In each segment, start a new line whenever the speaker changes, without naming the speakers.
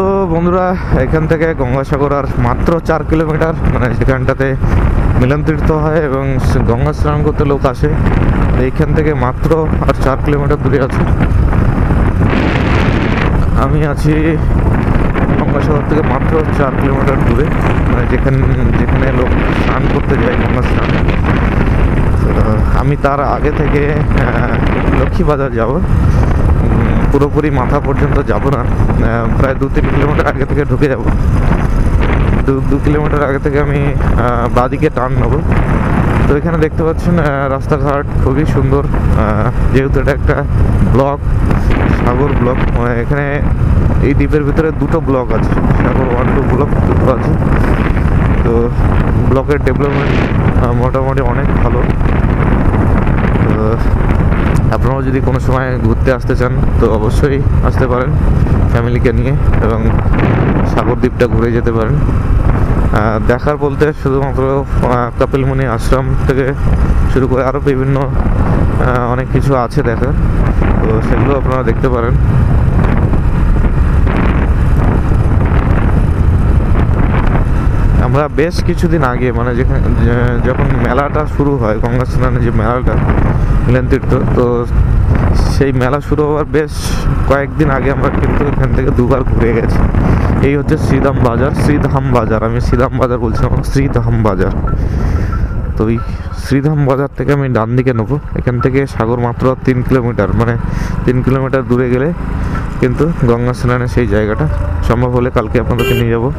তো বন্ধুরা, এখান থেকে গঙ্গাসাগর আর মাত্র 4 কিলোমিটার, মানে যেখানটাতে মিলন তীর্থ হয় এবং গঙ্গা স্নান করতে লোক আসে, এইখান থেকে মাত্র আর 4 কিলোমিটার দূরে আছে। আমি আছি গঙ্গাসাগর থেকে মাত্র 4 কিলোমিটার দূরে, মানে যেখানে লোক স্নান করতে যায় গঙ্গা স্নান। আমি তার আগে থেকে লক্ষ্মীবাজার যাব, পুরোপুরি মাথা পর্যন্ত যাব না, প্রায় 2-3 কিলোমিটার আগে থেকে ঢুকে যাব। 2 কিলোমিটার আগে থেকে আমি বাঁদিকে টার্ন নেব। তো এখানে দেখতে পাচ্ছেন রাস্তাঘাট খুবই সুন্দর, যেহেতু এটা একটা ব্লক, সাগর ব্লক। এখানে এই দ্বীপের ভিতরে 2টো ব্লক আছে, সাগর 1-2 ব্লক দুটো আছে। তো ব্লকের ডেভেলপমেন্ট মোটামুটি অনেক ভালো। তো আপনারাও যদি কোনো সময় ঘুরতে আসতে চান তো অবশ্যই আসতে পারেন ফ্যামিলিকে নিয়ে, এবং সাগর দ্বীপটা ঘুরে যেতে পারেন। দেখার বলতে শুধুমাত্র কপিলমুনি আশ্রম থেকে শুরু করে আরও বিভিন্ন অনেক কিছু আছে দেখার, তো সেগুলো আপনারা দেখতে পারেন। আমরা বেশ কিছুদিন আগে, মানে যখন মেলাটা শুরু হয়, গঙ্গা স্নানের যে মেলাটা মিলন তীর্থ, তো সেই মেলা শুরু হওয়ার বেশ কয়েকদিন আগে আমরা কিন্তু এখান থেকে 2বার ঘুরে গেছি। এই হচ্ছে শ্রীধাম বাজার, আমি শ্রীধাম বাজার বলছিলাম, শ্রীধাম বাজার। তো এই শ্রীধাম বাজার থেকে আমি ডান দিকে নেবো। এখান থেকে সাগর মাত্র 3 কিলোমিটার, মানে 3 কিলোমিটার দূরে গেলে কিন্তু গঙ্গা স্নানের সেই জায়গাটা। সম্ভব হলে কালকে আপনাদেরকে নিয়ে যাবো।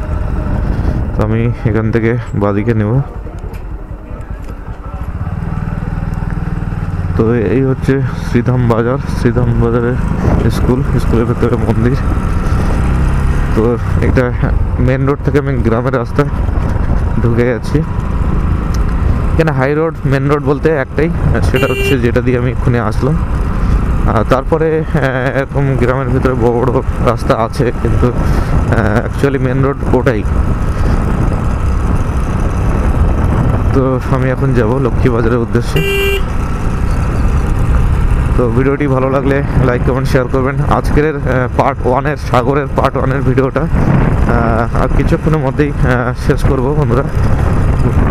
তো আমি এখান থেকে বাঁদিকে নেব। তো এই হচ্ছে শ্রীধাম বাজারের স্কুলের ভেতরে মন্দির। তো এটা মেন রোড থেকে আমি গ্রামের রাস্তায় ঢুকে গেছি। এখানে হাই রোড, মেন রোড বলতে একটাই, সেটা হচ্ছে যেটা দিয়ে আমি এক্ষুনি আসলাম। তারপরে এরকম গ্রামের ভিতরে বড় বড় রাস্তা আছে, কিন্তু অ্যাকচুয়ালি মেন রোড ওটাই। তো আমি এখন যাব লক্ষ্মীবাজারের উদ্দেশ্যে। তো ভিডিওটি ভালো লাগলে লাইক কমেন্ট শেয়ার করবেন। আজকের পার্ট 1-এর সাগরের পার্ট 1-এর ভিডিওটা আর কিছুক্ষণের মধ্যেই শেষ করব বন্ধুরা,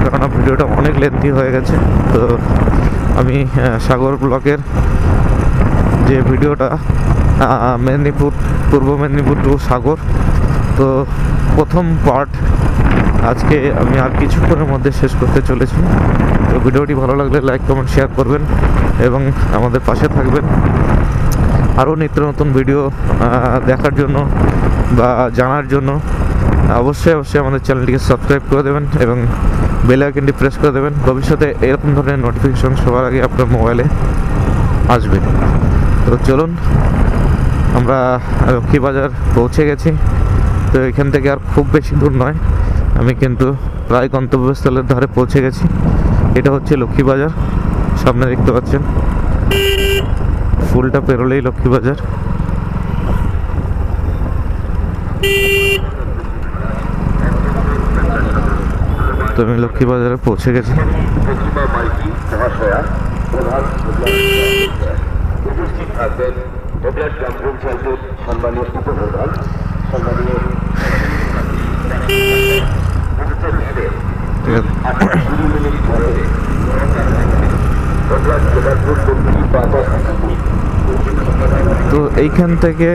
কারণ ভিডিওটা অনেক লেন্থি হয়ে গেছে। তো আমি সাগর ব্লকের যে ভিডিওটা পূর্ব মেদিনীপুর টু সাগর, তো প্রথম পার্ট আজকে আমি আর কিছুক্ষণের মধ্যে শেষ করতে চলেছি। তো ভিডিওটি ভালো লাগলে লাইক কমেন্ট শেয়ার করবেন এবং আমাদের পাশে থাকবেন। আরও নিত্য নতুন ভিডিও দেখার জন্য বা জানার জন্য অবশ্যই আমাদের চ্যানেলটিকে সাবস্ক্রাইব করে দেবেন এবং বেল আইকনটি প্রেস করে দেবেন। ভবিষ্যতে এরকম ধরনের নোটিফিকেশন সবার আগে আপনার মোবাইলে আসবে। তো চলুন, আমরা লক্ষ্মীবাজার পৌঁছে গেছি। তো এখান থেকে আর খুব বেশি দূর নয়, আমি কিন্তু প্রায় গন্তব্যস্থলের ধারে পৌঁছে গেছি। এটা হচ্ছে লক্ষ্মীবাজার, সামনে দেখতে পাচ্ছেন, ফুলটা পেরোলেই লক্ষ্মীবাজার। তো আমি লক্ষ্মীবাজারে পৌঁছে গেছি। তো এইখান থেকে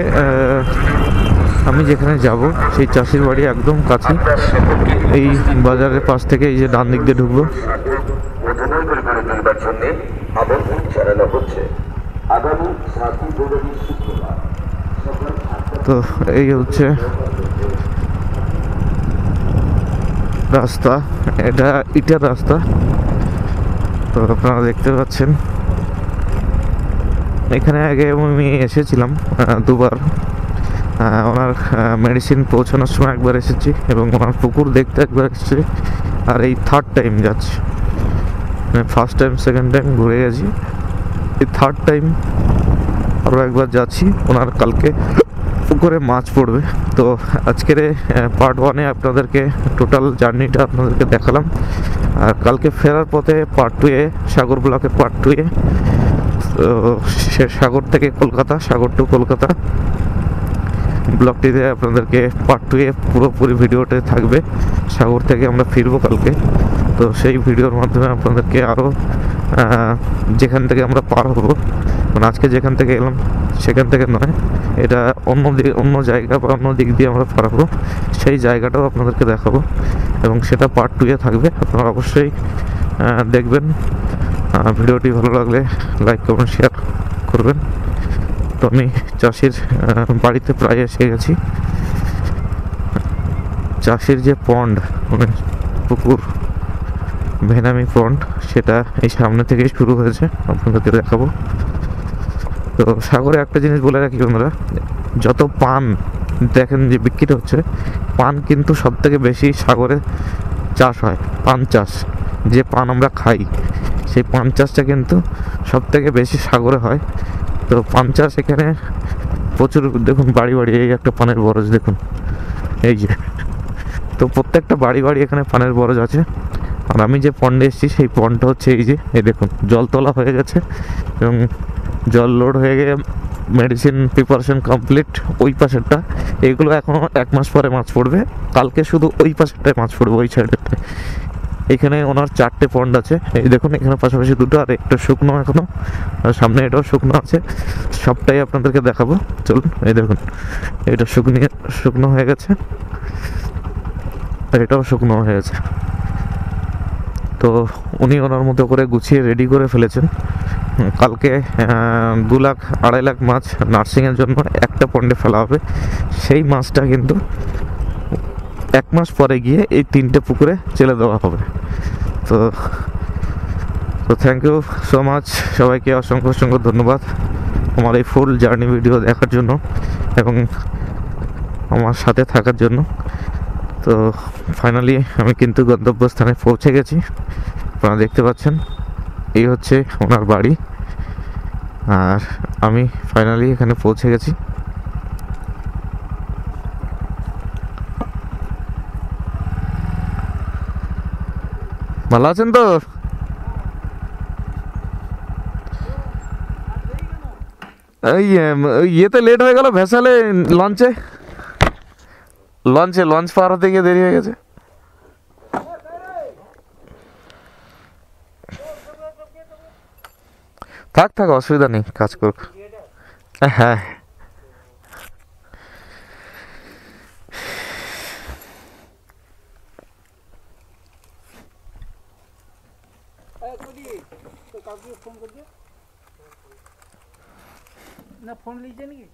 আমি যেখানে যাব সেই চাষির বাড়ি একদম কাছে, এই বাজারের পাশ থেকে এই যে ডান দিক দিয়ে ঢুকবো। তো এই হচ্ছে রাস্তা, এটা ইটের রাস্তা। তো আপনারা দেখতে পাচ্ছেন, এখানে আগে আমি এসেছিলাম 2বার। ওনার মেডিসিন পৌঁছানোর সময় একবার এসেছি এবং ওনার পুকুর দেখতে একবার এসেছি, আর এই 3rd টাইম যাচ্ছি। ফার্স্ট টাইম, সেকেন্ড টাইম ঘুরে গেছি, এই 3rd টাইম আরও একবার যাচ্ছি। ওনার কালকে পুকুরে মাছ পড়বে। তো আজকের পার্ট 1-এ আপনাদেরকে টোটাল জার্নিটা আপনাদেরকে দেখালাম, আর কালকে ফেরার পথে পার্ট 2-এ, সাগর ব্লকের পার্ট 2-এ, সাগর থেকে কলকাতা, সাগর টু কলকাতা ব্লগটিতে আপনাদেরকে পার্ট 2 এ পুরোপুরি ভিডিওতে থাকবে। সাগর থেকে আমরা ফিরবো কালকে, তো সেই ভিডিওর মাধ্যমে আপনাদেরকে আরও যেখান থেকে আমরা পার হবো, মানে আজকে যেখান থেকে এলাম সেখান থেকে নয়, এটা অন্য জায়গা বা অন্য দিক দিয়ে আমরা পার হবো, সেই জায়গাটাও আপনাদেরকে দেখাবো এবং সেটা পার্ট 2 এ থাকবে। আপনারা অবশ্যই দেখবেন। ভিডিওটি ভালো লাগলে লাইক কমেন্ট শেয়ার করবেন। তো আমি চাষির বাড়িতে প্রায় এসে গেছি। চাষির যে পন্ড, মানে পুকুর, ভেনামি পন্ড, সেটা এই সামনে থেকেই শুরু হয়েছে, আপনাদেরকে দেখাবো। তো সাগরে একটা জিনিস বলে রাখি বন্ধুরা, যত পান দেখেন যে বিক্রি হচ্ছে, পান কিন্তু সব থেকে বেশি সাগরে চাষ হয়। পান চাষ, যে পান আমরা খাই, সেই পান চাষটা কিন্তু সব থেকে বেশি সাগরে হয়। তো পান চাষ এখানে প্রচুর, দেখুন বাড়ি বাড়ি, এই একটা পানের বরজ দেখুন, এই যে, তো প্রত্যেকটা বাড়ি বাড়ি এখানে পানের বরজ আছে। আর আমি যে পন্ডে এসেছি সেই পন্ডটা হচ্ছে এই যে, এই দেখুন জল তোলা হয়ে গেছে এবং জল লোড হয়ে গিয়ে মেডিসিন প্রিপারেশন কমপ্লিট। ওই পাশেরটা, এইগুলো এখনও 1 মাস পরে মাছ পড়বে। কালকে শুধু ওই পাশেরটায় মাছ পড়বে, ওই সাইডেরটায়। এখানে ওনার 4টে পন্ড আছে, এই দেখুন এখানে পাশাপাশি 2টো, আর একটা শুকনো এখনো, আর সামনে এটাও শুকনো আছে। সবটাই আপনাদেরকে দেখাবো, চলুন। এই দেখুন এটা শুকনো হয়ে গেছে, আর এটাও শুকনো হয়ে গেছে। তো উনি ওনার মতো করে গুছিয়ে রেডি করে ফেলেছেন। কালকে 2 লাখ 2.5 লাখ মাছ নার্সিংয়ের জন্য একটা পন্ডে ফেলা হবে। সেই মাছটা কিন্তু 1 মাস পরে গিয়ে এই 3টে পুকুরে ছেড়ে দেওয়া হবে। তো থ্যাংক ইউ সো মাচ, সবাইকে অসংখ্য ধন্যবাদ আমার এই ফুল জার্নি ভিডিও দেখার জন্য এবং আমার সাথে থাকার জন্য। তো ফাইনালি আমি কিন্তু গন্তব্যস্থানে পৌঁছে গেছি, আপনারা দেখতে পাচ্ছেন। এই হচ্ছে ওনার বাড়ি, আর আমি ফাইনালি এখানে পৌঁছে গেছি। ভালো আছেন তো? ইয়েতে লেট হয়ে গেল, ভেসালে লঞ্চ পার হতে গিয়ে দেরি হয়ে গেছে। থাক অসুবিধা নেই, কাজ করুক। হ্যাঁ,
ना फोन लीजिए नहीं।